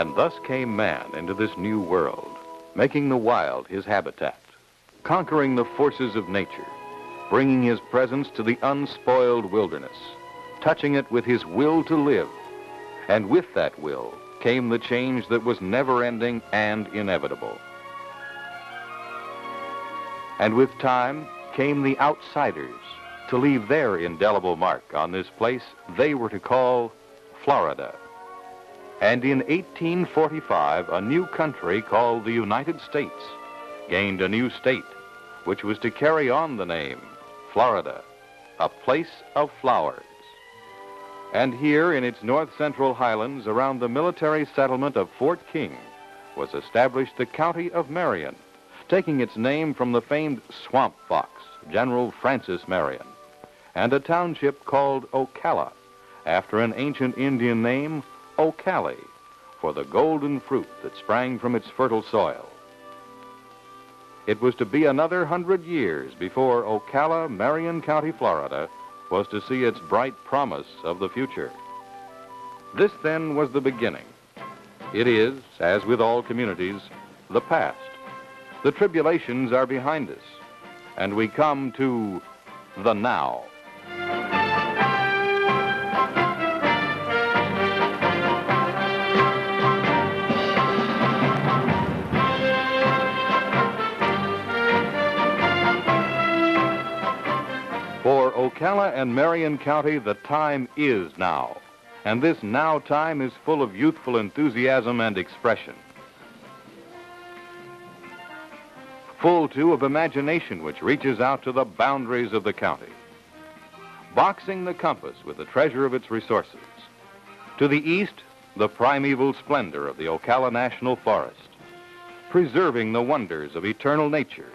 And thus came man into this new world, making the wild his habitat, conquering the forces of nature, bringing his presence to the unspoiled wilderness, touching it with his will to live. And with that will came the change that was never-ending and inevitable. And with time came the outsiders to leave their indelible mark on this place they were to call Florida. And in 1845, a new country called the United States gained a new state, which was to carry on the name Florida, a place of flowers. And here in its north-central highlands, around the military settlement of Fort King, was established the county of Marion, taking its name from the famed swamp fox, General Francis Marion, and a township called Ocala, after an ancient Indian name, Ocala, for the golden fruit that sprang from its fertile soil. It was to be another 100 years before Ocala, Marion County, Florida, was to see its bright promise of the future. This, then, was the beginning. It is, as with all communities, the past. The tribulations are behind us, and we come to the now. For Ocala and Marion County, the time is now, and this now time is full of youthful enthusiasm and expression. Full, too, of imagination which reaches out to the boundaries of the county, boxing the compass with the treasure of its resources. To the east, the primeval splendor of the Ocala National Forest, preserving the wonders of eternal nature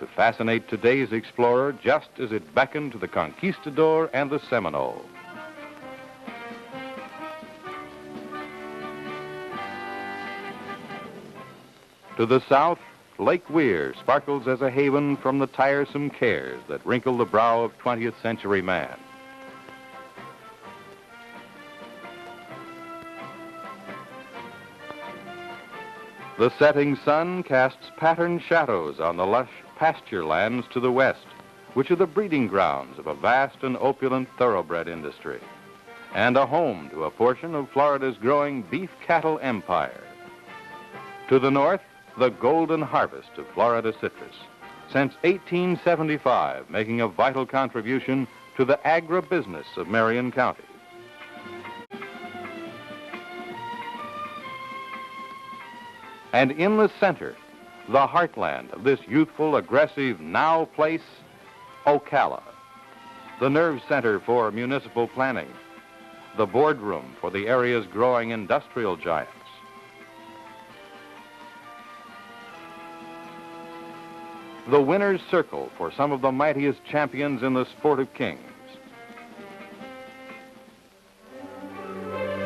to fascinate today's explorer just as it beckoned to the conquistador and the Seminole. To the south, Lake Weir sparkles as a haven from the tiresome cares that wrinkle the brow of 20th century man. The setting sun casts patterned shadows on the lush pasture lands to the west, which are the breeding grounds of a vast and opulent thoroughbred industry, and a home to a portion of Florida's growing beef cattle empire. To the north, the golden harvest of Florida citrus, since 1875, making a vital contribution to the agribusiness of Marion County. And in the center, the heartland of this youthful, aggressive now place, Ocala, the nerve center for municipal planning, the boardroom for the area's growing industrial giants. The winner's circle for some of the mightiest champions in the sport of kings.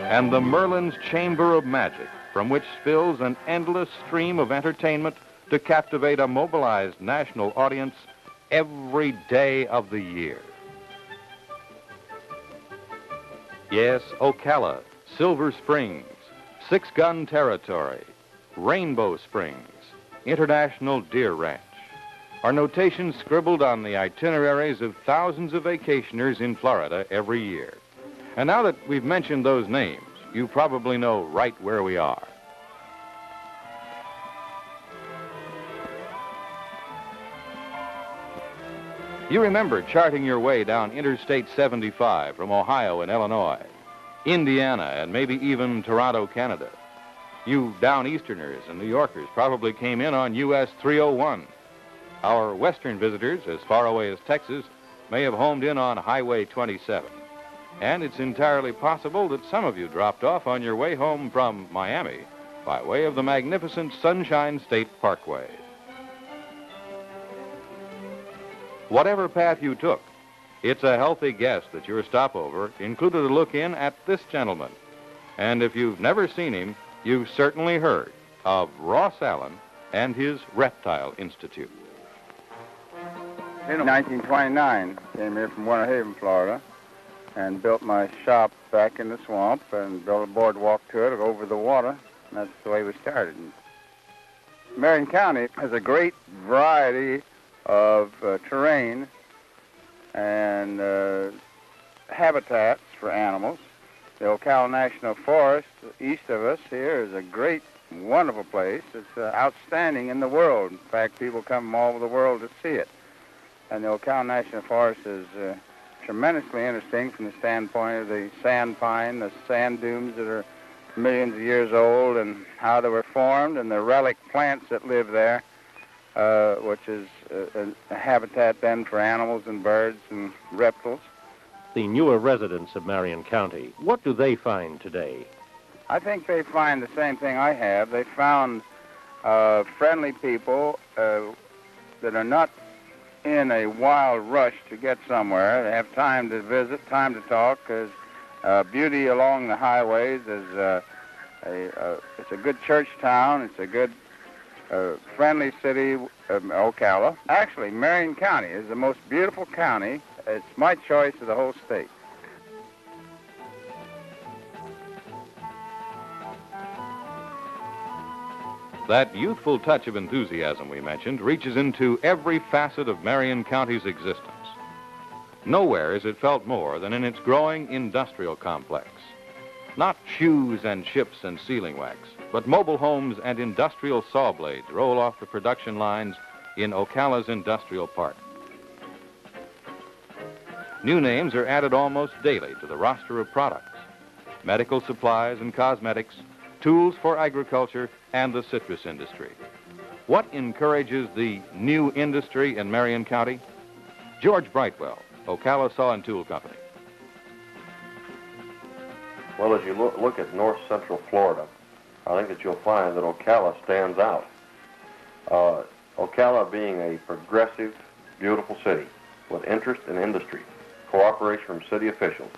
And the Merlin's chamber of magic, from which spills an endless stream of entertainment to captivate a mobilized national audience every day of the year. Yes, Ocala, Silver Springs, Six Gun Territory, Rainbow Springs, International Deer Ranch are notations scribbled on the itineraries of thousands of vacationers in Florida every year. And now that we've mentioned those names, you probably know right where we are. You remember charting your way down Interstate 75 from Ohio and Illinois, Indiana, and maybe even Toronto, Canada. You Downeasterners and New Yorkers probably came in on US 301. Our western visitors, as far away as Texas, may have homed in on Highway 27. And it's entirely possible that some of you dropped off on your way home from Miami by way of the magnificent Sunshine State Parkway. Whatever path you took, it's a healthy guess that your stopover included a look in at this gentleman. And if you've never seen him, you've certainly heard of Ross Allen and his Reptile Institute. In 1929, came here from Winter Haven, Florida, and built my shop back in the swamp and built a boardwalk to it over the water. And that's the way we started. Marion County has a great variety of terrain and habitats for animals. The Ocala National Forest, east of us here, is a great, wonderful place. It's outstanding in the world. In fact, people come from all over the world to see it. And the Ocala National Forest is tremendously interesting from the standpoint of the sand pine, the sand dunes that are millions of years old, and how they were formed, and the relic plants that live there, which is a habitat then for animals and birds and reptiles. The newer residents of Marion County, what do they find today? I think they find the same thing I have. They found friendly people that are not in a wild rush to get somewhere. They have time to visit, time to talk. There's beauty along the highways. There's it's a good church town. It's a good, friendly city, Ocala. Actually, Marion County is the most beautiful county. It's my choice of the whole state. That youthful touch of enthusiasm we mentioned reaches into every facet of Marion County's existence. Nowhere is it felt more than in its growing industrial complex. Not shoes and ships and sealing wax, but mobile homes and industrial saw blades roll off the production lines in Ocala's industrial park. New names are added almost daily to the roster of products: medical supplies and cosmetics, tools for agriculture, and the citrus industry. What encourages the new industry in Marion County? George Brightwell, Ocala Saw and Tool Company. Well, as you look at north central Florida, I think that you'll find that Ocala stands out. Ocala being a progressive, beautiful city with interest in industry, cooperation from city officials,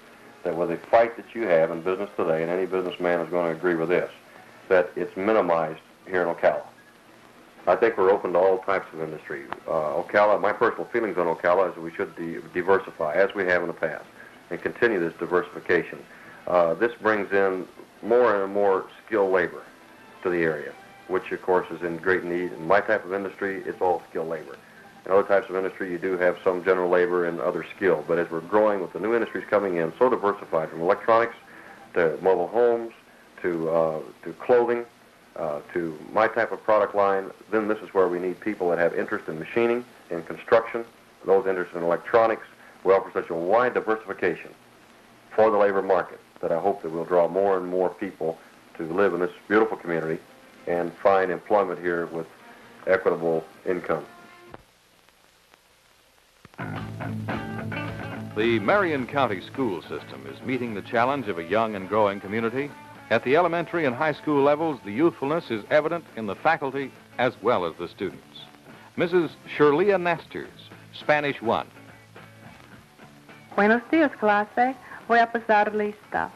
that with the fight that you have in business today, and any businessman is going to agree with this, that it's minimized here in Ocala. I think we're open to all types of industry. Ocala, my personal feelings on Ocala is that we should diversify, as we have in the past, and continue this diversification. This brings in more and more skilled labor to the area, which, of course, is in great need. In my type of industry, it's all skilled labor. In other types of industry, you do have some general labor and other skill. But as we're growing with the new industries coming in, so diversified, from electronics to mobile homes to clothing to my type of product line, then this is where we need people that have interest in machining, in construction, those interested in electronics. We offer such a wide diversification for the labor market that I hope that we'll draw more and more people to live in this beautiful community and find employment here with equitable income. The Marion County school system is meeting the challenge of a young and growing community. At the elementary and high school levels, the youthfulness is evident in the faculty as well as the students. Mrs. Shirlea Nesters, Spanish 1. Buenos días, clase. Voy a pasar lista.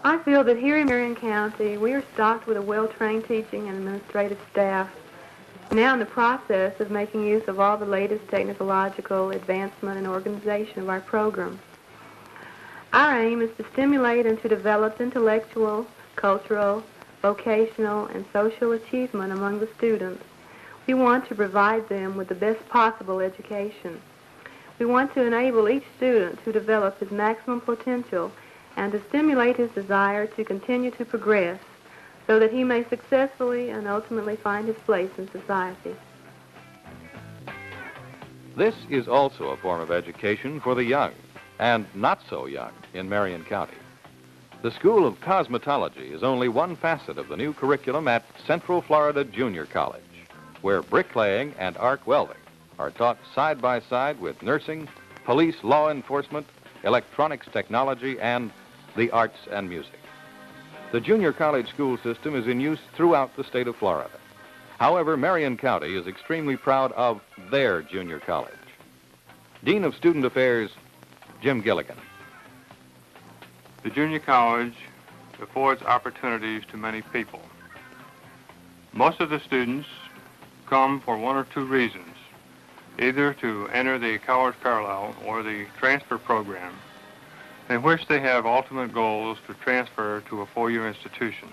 I feel that here in Marion County, we are stocked with a well-trained teaching and administrative staff, now in the process of making use of all the latest technological advancement and organization of our program. Our aim is to stimulate and to develop intellectual, cultural, vocational, and social achievement among the students. We want to provide them with the best possible education. We want to enable each student to develop his maximum potential and to stimulate his desire to continue to progress so that he may successfully and ultimately find his place in society. This is also a form of education for the young and not so young in Marion County. The School of Cosmetology is only one facet of the new curriculum at Central Florida Junior College, where bricklaying and arc welding are taught side by side with nursing, police law enforcement, electronics technology, and the arts and music. The junior college school system is in use throughout the state of Florida. However, Marion County is extremely proud of their junior college. Dean of Student Affairs, Jim Gilligan. The junior college affords opportunities to many people. Most of the students come for one or two reasons, either to enter the college parallel or the transfer program, in which they have ultimate goals to transfer to a four-year institution.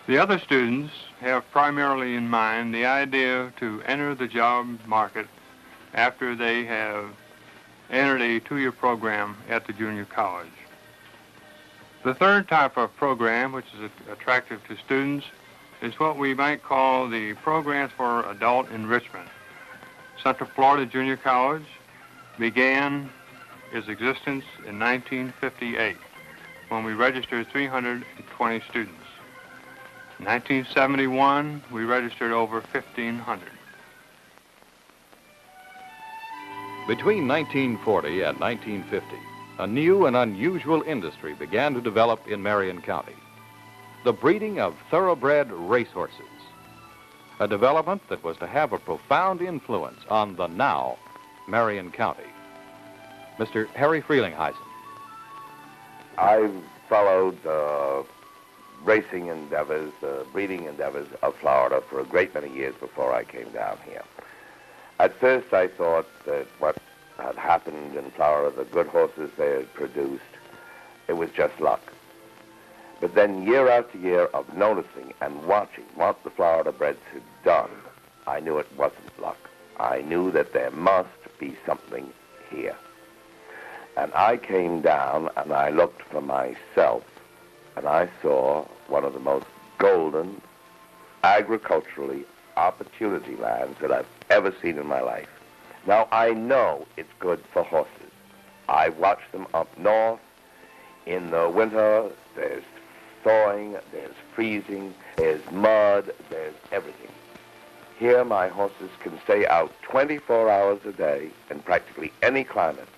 The other students have primarily in mind the idea to enter the job market after they have entered a two-year program at the junior college. The third type of program, which is attractive to students, is what we might call the programs for adult enrichment. Central Florida Junior College began its existence in 1958 when we registered 320 students. In 1971, we registered over 1,500. Between 1940 and 1950, a new and unusual industry began to develop in Marion County: the breeding of thoroughbred racehorses, a development that was to have a profound influence on the now Marion County. Mr. Harry Frelinghuysen. I followed racing endeavors, breeding endeavors of Florida for a great many years before I came down here. At first I thought that what had happened in Florida, the good horses they had produced, it was just luck. But then year after year of noticing and watching what the Florida breds had done, I knew it wasn't luck. I knew that there must be something here. And I came down and I looked for myself, and I saw one of the most golden, agriculturally opportunity lands that I've ever seen in my life. Now, I know it's good for horses. I've watched them up north. In the winter, there's thawing, there's freezing, there's mud, there's everything. Here, my horses can stay out 24 hours a day in practically any climate.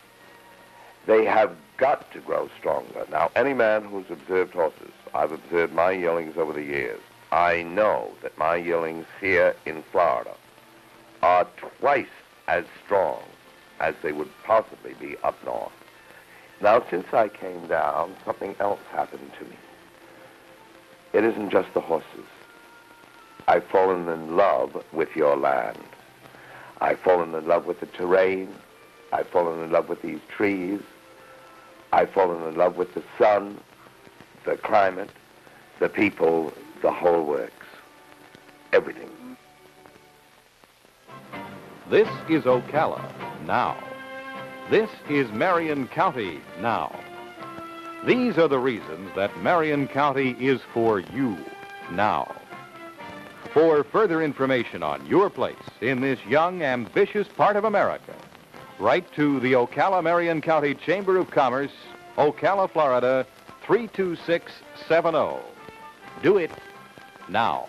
They have got to grow stronger. Now, any man who's observed horses, I've observed my yearlings over the years, I know that my yearlings here in Florida are twice as strong as they would possibly be up north. Now, since I came down, something else happened to me. It isn't just the horses. I've fallen in love with your land. I've fallen in love with the terrain. I've fallen in love with these trees. I've fallen in love with the sun, the climate, the people, the whole works. Everything. This is Ocala now. This is Marion County now. These are the reasons that Marion County is for you now. For further information on your place in this young, ambitious part of America, write to the Ocala Marion County Chamber of Commerce, Ocala, Florida, 32670. Do it now.